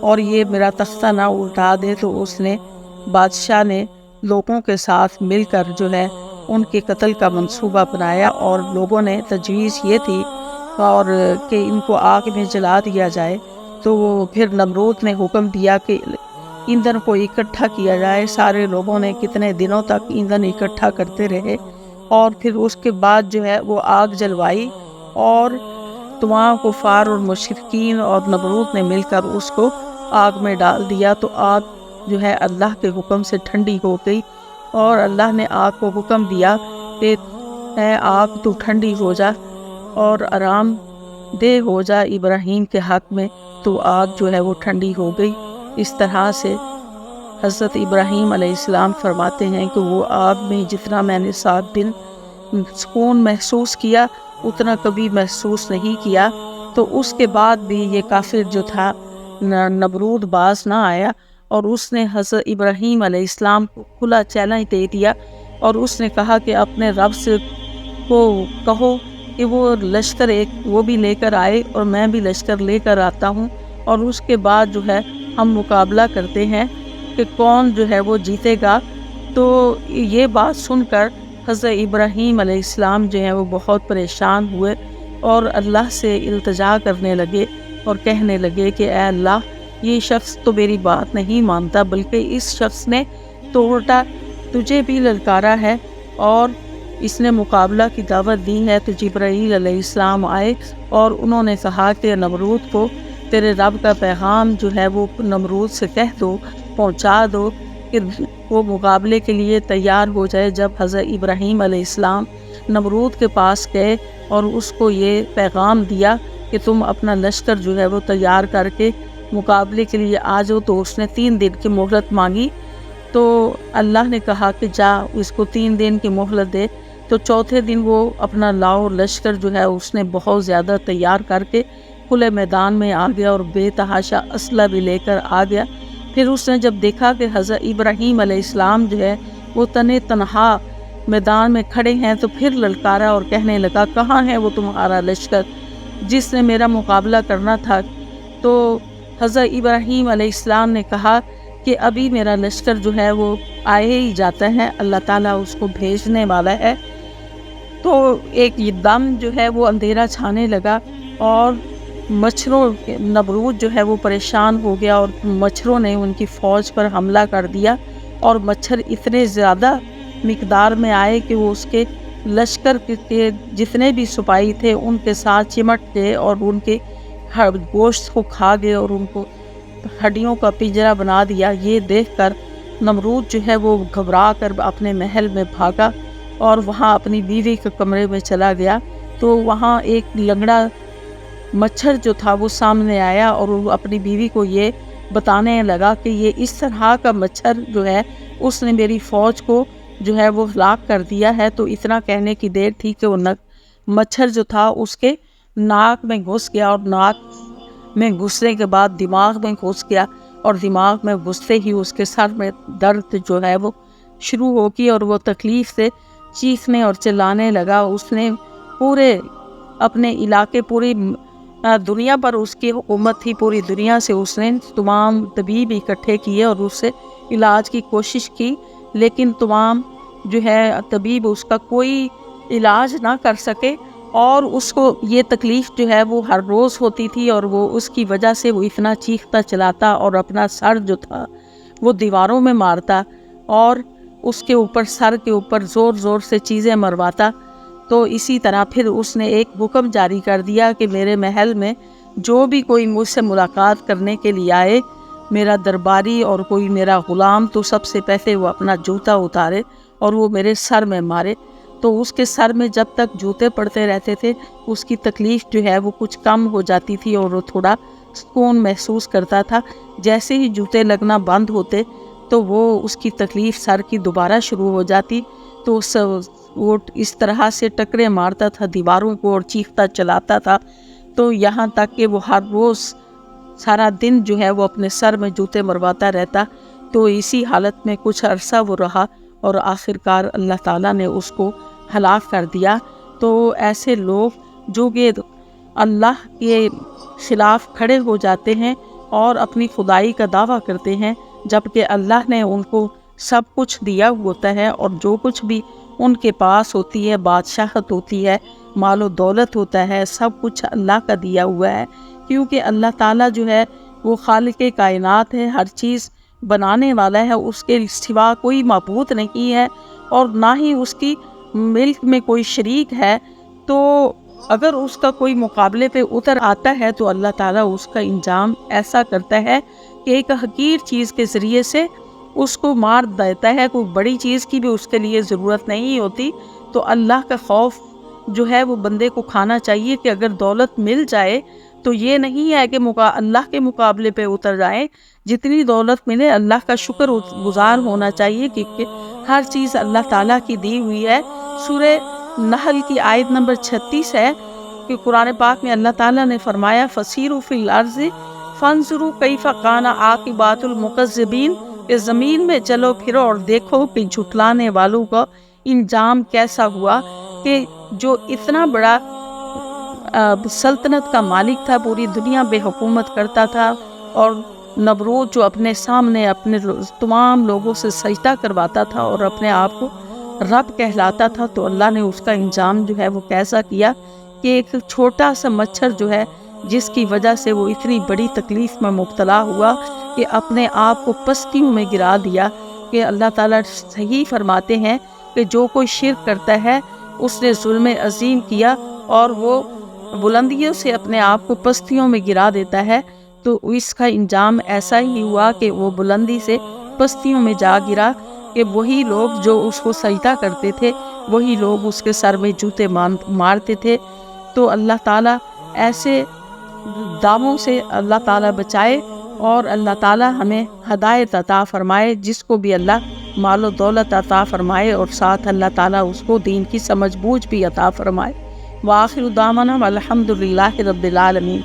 اور یہ میرا تختہ نہ اٹھا دے، تو اس نے بادشاہ نے لوگوں کے ساتھ مل کر جو ہے ان کے قتل کا منصوبہ بنایا، اور لوگوں نے تجویز یہ تھی اور کہ ان کو آگ میں جلا دیا جائے۔ تو وہ پھر نمرود نے حکم دیا کہ ایندھن کو اکٹھا کیا جائے۔ سارے لوگوں نے کتنے دنوں تک ایندھن اکٹھا کرتے رہے، اور پھر اس کے بعد جو ہے وہ آگ جلوائی، اور تمام کفار اور مشرکین اور نمرود نے مل کر اس کو آگ میں ڈال دیا۔ تو آگ جو ہے اللہ کے حکم سے ٹھنڈی ہو گئی، اور اللہ نے آگ کو حکم دیا کہ اے آگ تو ٹھنڈی ہو جا اور آرام دہ ہو جا ابراہیم کے حق میں۔ تو آگ جو ہے وہ ٹھنڈی ہو گئی۔ اس طرح سے حضرت ابراہیم علیہ السلام فرماتے ہیں کہ وہ آگ میں جتنا میں نے 7 دن سکون محسوس کیا، اتنا کبھی محسوس نہیں کیا۔ تو اس کے بعد بھی یہ کافر جو تھا نمرود باز نہ آیا، اور اس نے حضرت ابراہیم علیہ السلام کو کھلا چیلنج دے دیا، اور اس نے کہا کہ اپنے رب سے کو کہو کہ وہ لشکر ایک وہ بھی لے کر آئے اور میں بھی لشکر لے کر آتا ہوں، اور اس کے بعد جو ہے ہم مقابلہ کرتے ہیں کہ کون جو ہے وہ جیتے گا۔ تو یہ بات سن کر حضرت ابراہیم علیہ السلام جو ہیں وہ بہت پریشان ہوئے، اور اللہ سے التجا کرنے لگے اور کہنے لگے کہ اے اللہ، یہ شخص تو میری بات نہیں مانتا، بلکہ اس شخص نے تو الٹا تجھے بھی للکارا ہے اور اس نے مقابلہ کی دعوت دی ہے۔ تو جبرائیل علیہ السلام آئے اور انہوں نے کہا کہ نمرود کو تیرے رب کا پیغام جو ہے وہ نمرود سے کہہ دو، پہنچا دو کہ وہ مقابلے کے لیے تیار ہو جائے۔ جب حضرت ابراہیم علیہ السلام نمرود کے پاس گئے اور اس کو یہ پیغام دیا کہ تم اپنا لشکر جو ہے وہ تیار کر کے مقابلے کے لیے آ جاؤ، تو اس نے 3 دن کی مہلت مانگی۔ تو اللہ نے کہا کہ جا اس کو 3 دن کی مہلت دے۔ تو چوتھے دن وہ اپنا لاؤ لشکر جو ہے اس نے بہت زیادہ تیار کر کے کھلے میدان میں آ گیا، اور بے تحاشا اسلحہ بھی لے کر آ گیا۔ پھر اس نے جب دیکھا کہ حضرت ابراہیم علیہ السلام جو ہے وہ تنہا میدان میں کھڑے ہیں، تو پھر للکارا اور کہنے لگا کہاں ہے وہ تمہارا لشکر جس نے میرا مقابلہ کرنا تھا؟ تو حضرت ابراہیم علیہ السلام نے کہا کہ ابھی میرا لشکر جو ہے وہ آئے ہی جاتا ہے، اللہ تعالیٰ اس کو بھیجنے والا ہے۔ تو ایک دم جو ہے وہ اندھیرا چھانے لگا، اور مچھروں نمرود جو ہے وہ پریشان ہو گیا، اور مچھروں نے ان کی فوج پر حملہ کر دیا، اور مچھر اتنے زیادہ مقدار میں آئے کہ وہ اس کے لشکر کے جتنے بھی سپاہی تھے ان کے ساتھ چمٹ گئے، اور ان کے گوشت کو کھا گئے، اور ان کو ہڈیوں کا پنجرا بنا دیا۔ یہ دیکھ کر نمرود جو ہے وہ گھبرا کر اپنے محل میں بھاگا، اور وہاں اپنی بیوی کے کمرے میں چلا گیا۔ تو وہاں ایک لنگڑا مچھر جو تھا وہ سامنے آیا، اور وہ اپنی بیوی کو یہ بتانے لگا کہ یہ اس طرح کا مچھر جو ہے اس نے میری فوج کو جو ہے وہ ہلاک کر دیا ہے۔ تو اتنا کہنے کی دیر تھی کہ وہ مچھر جو تھا اس کے ناک میں گھس گیا، اور ناک میں گھسنے کے بعد دماغ میں گھس گیا، اور دماغ میں گھستے ہی اس کے سر میں درد جو ہے وہ شروع ہو گئی، اور وہ تکلیف سے چیخنے اور چلانے لگا۔ اس نے پورے اپنے علاقے پوری دنیا پر اس کی حکومت تھی، پوری دنیا سے اس نے تمام طبیب اکٹھے کیے اور اس سے علاج کی کوشش کی، لیکن تمام جو ہے طبیب اس کا کوئی علاج نہ کر سکے، اور اس کو یہ تکلیف جو ہے وہ ہر روز ہوتی تھی، اور وہ اس کی وجہ سے وہ اتنا چیختا چلاتا اور اپنا سر جو تھا وہ دیواروں میں مارتا، اور اس کے اوپر سر کے اوپر زور زور سے چیزیں مرواتا۔ تو اسی طرح پھر اس نے ایک حکم جاری کر دیا کہ میرے محل میں جو بھی کوئی مجھ سے ملاقات کرنے کے لیے آئے، میرا درباری اور کوئی میرا غلام، تو سب سے پہلے وہ اپنا جوتا اتارے اور وہ میرے سر میں مارے۔ تو اس کے سر میں جب تک جوتے پڑتے رہتے تھے اس کی تکلیف جو ہے وہ کچھ کم ہو جاتی تھی، اور وہ تھوڑا سکون محسوس کرتا تھا۔ جیسے ہی جوتے لگنا بند ہوتے تو وہ اس کی تکلیف سر کی دوبارہ شروع ہو جاتی، تو وہ اس طرح سے ٹکرے مارتا تھا دیواروں کو اور چیختا چلاتا تھا، تو یہاں تک کہ وہ ہر روز سارا دن جو ہے وہ اپنے سر میں جوتے مرواتا رہتا۔ تو اسی حالت میں کچھ عرصہ وہ رہا، اور آخرکار اللہ تعالیٰ نے اس کو ہلاک کر دیا۔ تو ایسے لوگ جو کہ اللہ کے خلاف کھڑے ہو جاتے ہیں، اور اپنی خدائی کا دعویٰ کرتے ہیں، جبکہ اللہ نے ان کو سب کچھ دیا ہوتا ہے، اور جو کچھ بھی ان کے پاس ہوتی ہے، بادشاہت ہوتی ہے، مال و دولت ہوتا ہے، سب کچھ اللہ کا دیا ہوا ہے، کیونکہ اللہ تعالیٰ جو ہے وہ خالق کائنات ہے، ہر چیز بنانے والا ہے، اس کے سوا کوئی معبود نہیں ہے، اور نہ ہی اس کی ملک میں کوئی شریک ہے۔ تو اگر اس کا کوئی مقابلے پہ اتر آتا ہے تو اللہ تعالیٰ اس کا انجام ایسا کرتا ہے کہ ایک حقیر چیز کے ذریعے سے اس کو مار دیتا ہے، کوئی بڑی چیز کی بھی اس کے لیے ضرورت نہیں ہوتی۔ تو اللہ کا خوف جو ہے وہ بندے کو کھانا چاہیے کہ اگر دولت مل جائے تو یہ نہیں ہے کہ اللہ کے مقابلے پہ اتر جائیں، جتنی دولت ملے اللہ کا شکر گزار ہونا چاہیے، کیونکہ ہر چیز اللہ تعالیٰ کی دی ہوئی ہے۔ سورہ نحل کی آیت نمبر 36 ہے کہ قرآن پاک میں اللہ تعالیٰ نے فرمایا فَسِیرُوا فِی الْأَرْضِ فَانظُرُوا کَیْفَ کَانَ عَاقِبَةُ الْمُکَذِّبِینَ، کہ زمین میں چلو پھرو اور دیکھو کہ جھٹلانے والوں کا انجام کیسا ہوا، کہ جو اتنا بڑا سلطنت کا مالک تھا، پوری دنیا بے حکومت کرتا تھا، اور نمرود جو اپنے سامنے اپنے تمام لوگوں سے سجدہ کرواتا تھا اور اپنے آپ کو رب کہلاتا تھا، تو اللہ نے اس کا انجام جو ہے وہ کیسا کیا کہ ایک چھوٹا سا مچھر جو ہے جس کی وجہ سے وہ اتنی بڑی تکلیف میں مبتلا ہوا کہ اپنے آپ کو پستیوں میں گرا دیا۔ کہ اللہ تعالیٰ صحیح فرماتے ہیں کہ جو کوئی شرک کرتا ہے اس نے ظلم عظیم کیا، اور وہ بلندیوں سے اپنے آپ کو پستیوں میں گرا دیتا ہے، تو اس کا انجام ایسا ہی ہوا کہ وہ بلندی سے پستیوں میں جا گرا، کہ وہی لوگ جو اس کو سجدہ کرتے تھے وہی لوگ اس کے سر میں جوتے مارتے تھے۔ تو اللہ تعالیٰ ایسے داموں سے اللہ تعالیٰ بچائے، اور اللہ تعالیٰ ہمیں ہدایت عطا فرمائے، جس کو بھی اللہ مال و دولت عطا فرمائے، اور ساتھ اللہ تعالیٰ اس کو دین کی سمجھ بوجھ بھی عطا فرمائے۔ وآخر دعوانا الحمد للہ رب العالمین۔